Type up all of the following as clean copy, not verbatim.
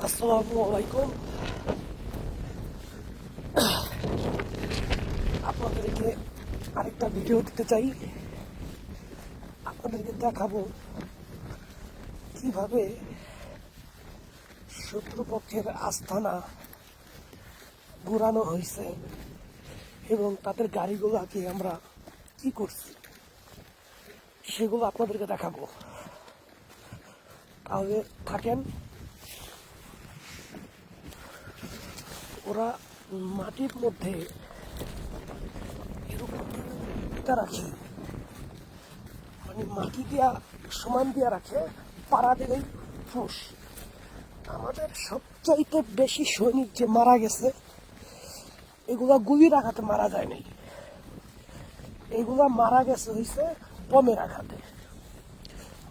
আসসালামু আলাইকুম। আপনাদেরকে আরেকটা ভিডিও দিতে চাই। আপনাদেরকে দেখাবো কিভাবে শত্রুপক্ষের আস্তানা ঘুরানো হয়েছে এবং তাদের গাড়িগুলোকে আমরা কি করছি সেগুলো আপনাদেরকে দেখাবো। তাহলে থাকেন। ওরা মাটির মধ্যে এরকম রাখে, মানে মাটি দিয়া সমান দিয়া রাখে, পাড়া দিলেই ফুস। আমাদের সবচাইতে বেশি সৈনিক যে মারা গেছে এগুলা গুলির আঘাতে মারা যায় নাই, এগুলা মারা গেছে হয়েছে বমের আঘাতে।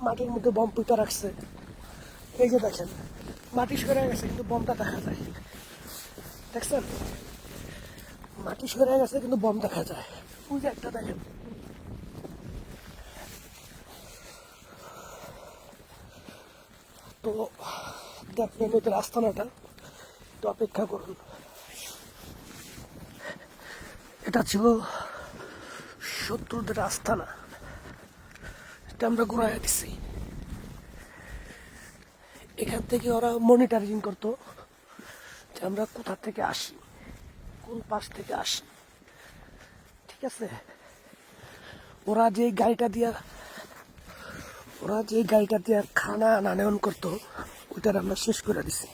মাটির মধ্যে বম পুঁতে রাখছে, এই যে দেখেন মাটি সরে গেছে কিন্তু বমটা দেখা যায়, দেখছেন? মাটি সরে গেছে কিন্তু বম দেখা যায়। ওই যে একটা দেখেন, তো দেখবেন ওদের আস্তানাটা, তো অপেক্ষা করুন। এটা ছিল শত্রুদের আস্তানা, এটা আমরা ঘুরাইয়া দিছি। এখান থেকে ওরা মনিটরিং করতো যে আমরা কোথা থেকে আসি, কোন পাশ থেকে আসি, ঠিক আছে? ওরা যে গাড়িটা দিয়া খানা আনয়ন করতো ওইটার আমরা শেষ করে দিছি।